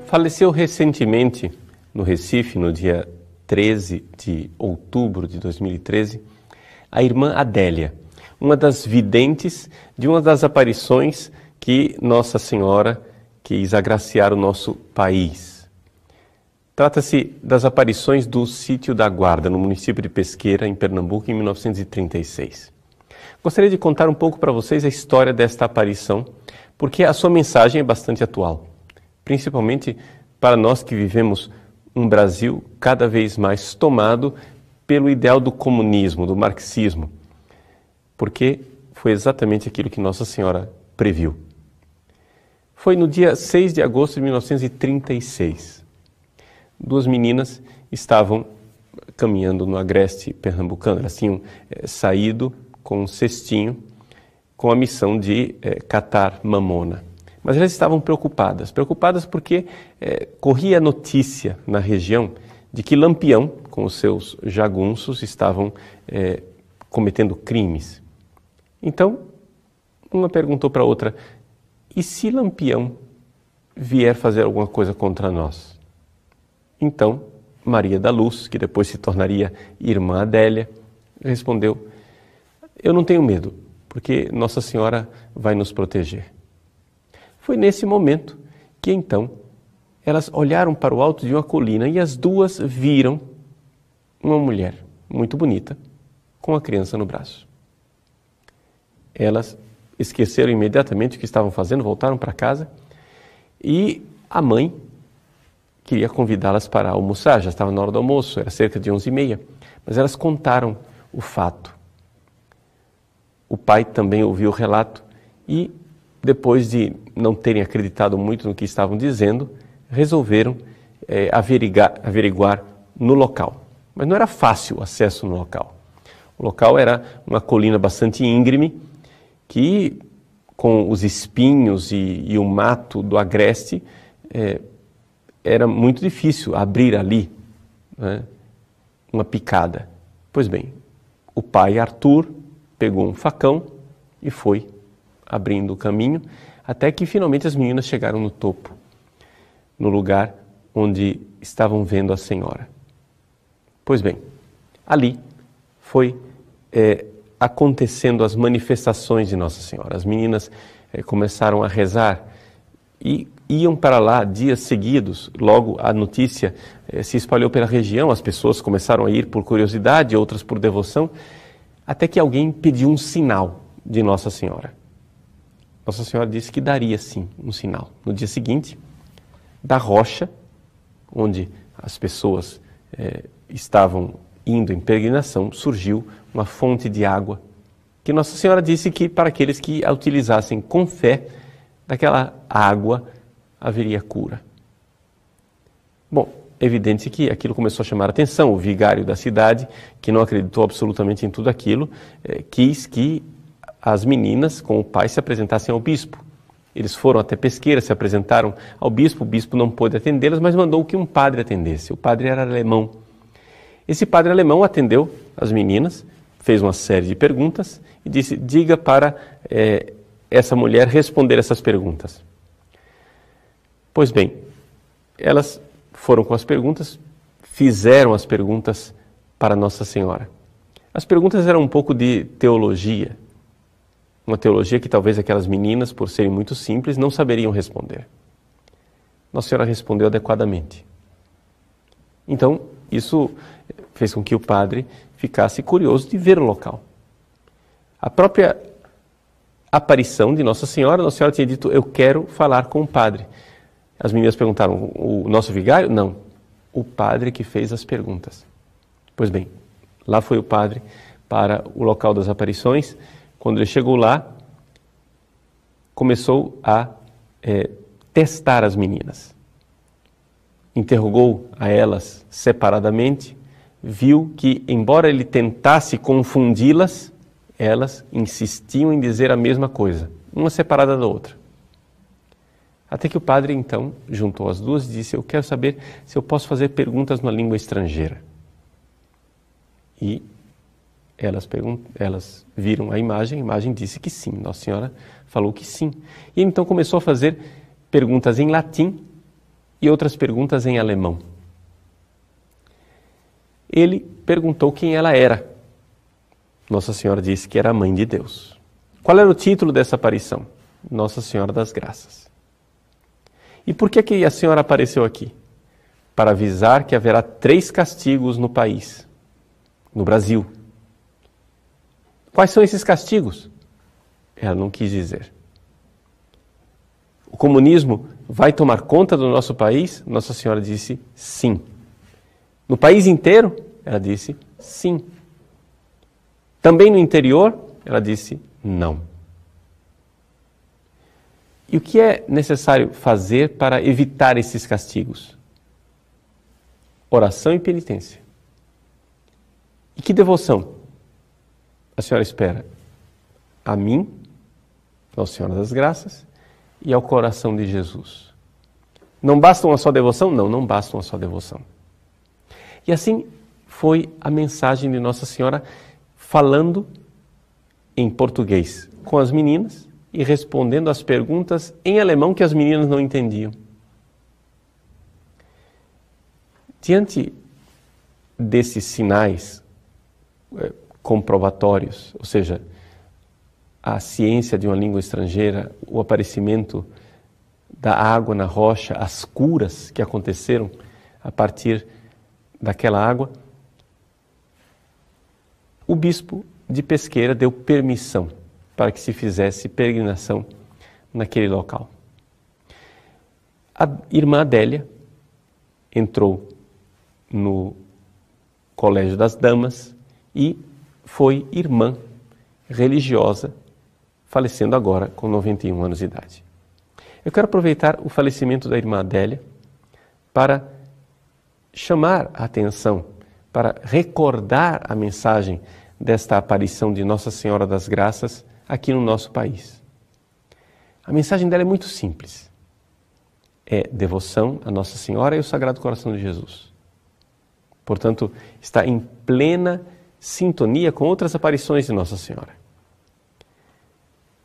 Faleceu recentemente no Recife, no dia 13 de outubro de 2013, a irmã Adélia, uma das videntes de uma das aparições que Nossa Senhora quis agraciar o nosso país. Trata-se das aparições do Sítio da Guarda, no município de Pesqueira, em Pernambuco, em 1936. Gostaria de contar um pouco para vocês a história desta aparição, porque a sua mensagem é bastante atual. Principalmente para nós que vivemos um Brasil cada vez mais tomado pelo ideal do comunismo, do marxismo, porque foi exatamente aquilo que Nossa Senhora previu. Foi no dia 6 de agosto de 1936. Duas meninas estavam caminhando no agreste pernambucano, elas tinham saído com um cestinho com a missão de catar mamona. Mas elas estavam preocupadas porque corria a notícia na região de que Lampião, com os seus jagunços, estavam cometendo crimes. Então, uma perguntou para a outra, e se Lampião vier fazer alguma coisa contra nós? Então, Maria da Luz, que depois se tornaria irmã Adélia, respondeu, eu não tenho medo, porque Nossa Senhora vai nos proteger. Foi nesse momento que então elas olharam para o alto de uma colina e as duas viram uma mulher muito bonita com a criança no braço. Elas esqueceram imediatamente o que estavam fazendo, voltaram para casa e a mãe queria convidá-las para almoçar, já estava na hora do almoço, era cerca de 11h30, mas elas contaram o fato. O pai também ouviu o relato e depois de não terem acreditado muito no que estavam dizendo, resolveram averiguar no local. Mas não era fácil o acesso no local. O local era uma colina bastante íngreme, que com os espinhos e o mato do agreste, era muito difícil abrir ali, né, uma picada. Pois bem, o pai Arthur pegou um facão e foi abrindo o caminho, até que finalmente as meninas chegaram no topo, no lugar onde estavam vendo a Senhora. Pois bem, ali foi acontecendo as manifestações de Nossa Senhora. As meninas começaram a rezar e iam para lá dias seguidos. Logo a notícia se espalhou pela região, as pessoas começaram a ir por curiosidade, outras por devoção, até que alguém pediu um sinal de Nossa Senhora. Nossa Senhora disse que daria sim um sinal. No dia seguinte, da rocha, onde as pessoas estavam indo em peregrinação, surgiu uma fonte de água, que Nossa Senhora disse que para aqueles que a utilizassem com fé, daquela água haveria cura. Bom, é evidente que aquilo começou a chamar a atenção. O vigário da cidade, que não acreditou absolutamente em tudo aquilo, quis que as meninas com o pai se apresentassem ao bispo. Eles foram até Pesqueira, se apresentaram ao bispo, o bispo não pôde atendê-las, mas mandou que um padre atendesse. O padre era alemão. Esse padre alemão atendeu as meninas, fez uma série de perguntas e disse, diga para essa mulher responder essas perguntas. Pois bem, elas foram com as perguntas, fizeram as perguntas para Nossa Senhora. As perguntas eram um pouco de teologia, uma teologia que talvez aquelas meninas, por serem muito simples, não saberiam responder. Nossa Senhora respondeu adequadamente. Então, isso fez com que o padre ficasse curioso de ver o local. A própria aparição de Nossa Senhora tinha dito, eu quero falar com o padre. As meninas perguntaram, o nosso vigário? Não, o padre que fez as perguntas. Pois bem, lá foi o padre para o local das aparições. Quando ele chegou lá, começou a testar as meninas. interrogou a elas separadamente, viu que, embora ele tentasse confundi-las, elas insistiam em dizer a mesma coisa, uma separada da outra. Até que o padre, então, juntou as duas e disse: eu quero saber se eu posso fazer perguntas na língua estrangeira. E elas viram a imagem disse que sim, Nossa Senhora falou que sim. E então começou a fazer perguntas em latim e outras perguntas em alemão. Ele perguntou quem ela era. Nossa Senhora disse que era a Mãe de Deus. Qual era o título dessa aparição? Nossa Senhora das Graças. E por que a Senhora apareceu aqui? Para avisar que haverá 3 castigos no país, no Brasil. Quais são esses castigos? Ela não quis dizer. O comunismo vai tomar conta do nosso país? Nossa Senhora disse sim. No país inteiro? Ela disse sim. Também no interior? Ela disse não. E o que é necessário fazer para evitar esses castigos? Oração e penitência. E que devoção a Senhora espera? A mim, Nossa Senhora das Graças, e ao coração de Jesus. Não basta uma só devoção? Não, não basta uma só devoção. E assim foi a mensagem de Nossa Senhora falando em português com as meninas e respondendo às perguntas em alemão que as meninas não entendiam. Diante desses sinais comprobatórios, ou seja, a ciência de uma língua estrangeira, o aparecimento da água na rocha, as curas que aconteceram a partir daquela água, o bispo de Pesqueira deu permissão para que se fizesse peregrinação naquele local. A irmã Adélia entrou no Colégio das Damas e foi irmã religiosa, falecendo agora com 91 anos de idade. Eu quero aproveitar o falecimento da irmã Adélia para chamar a atenção, para recordar a mensagem desta aparição de Nossa Senhora das Graças aqui no nosso país. A mensagem dela é muito simples. É devoção a Nossa Senhora e o Sagrado Coração de Jesus. Portanto, está em plena sintonia com outras aparições de Nossa Senhora.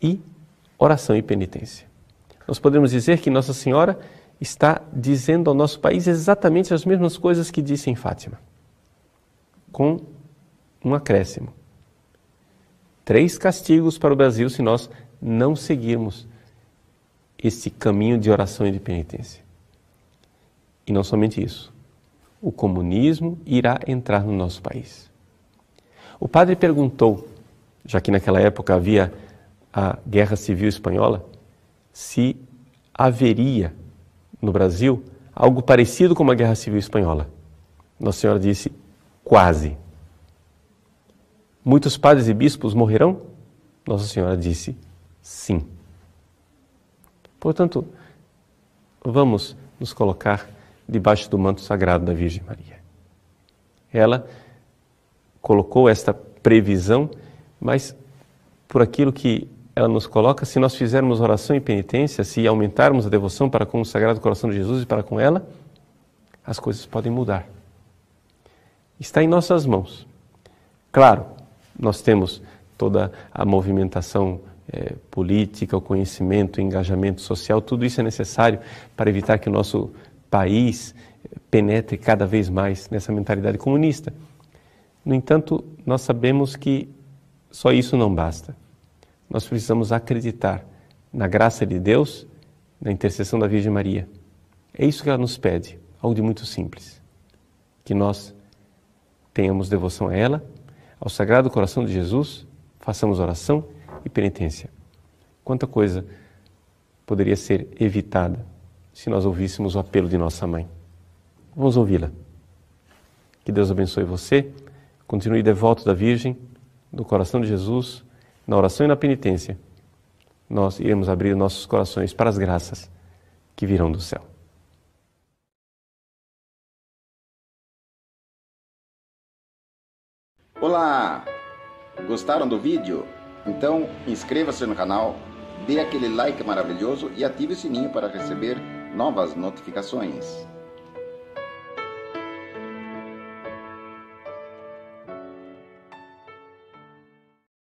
E oração e penitência. Nós podemos dizer que Nossa Senhora está dizendo ao nosso país exatamente as mesmas coisas que disse em Fátima, com um acréscimo. 3 castigos para o Brasil se nós não seguirmos esse caminho de oração e de penitência. E não somente isso, o comunismo irá entrar no nosso país. O padre perguntou, já que naquela época havia a Guerra Civil Espanhola, se haveria no Brasil algo parecido com a Guerra Civil Espanhola. Nossa Senhora disse, quase. Muitos padres e bispos morrerão? Nossa Senhora disse, sim. Portanto, vamos nos colocar debaixo do manto sagrado da Virgem Maria. Ela colocou esta previsão, mas por aquilo que ela nos coloca, se nós fizermos oração e penitência, se aumentarmos a devoção para com o Sagrado Coração de Jesus e para com ela, as coisas podem mudar. Está em nossas mãos. Claro, nós temos toda a movimentação política, o conhecimento, o engajamento social, tudo isso é necessário para evitar que o nosso país penetre cada vez mais nessa mentalidade comunista. No entanto, nós sabemos que só isso não basta. Nós precisamos acreditar na graça de Deus, na intercessão da Virgem Maria. É isso que ela nos pede, algo de muito simples. Que nós tenhamos devoção a ela, ao Sagrado Coração de Jesus, façamos oração e penitência. Quanta coisa poderia ser evitada se nós ouvíssemos o apelo de nossa mãe. Vamos ouvi-la. Que Deus abençoe você, continue devoto da Virgem, do coração de Jesus, na oração e na penitência. Nós iremos abrir nossos corações para as graças que virão do céu. Olá! Gostaram do vídeo? Então inscreva-se no canal, dê aquele like maravilhoso e ative o sininho para receber novas notificações.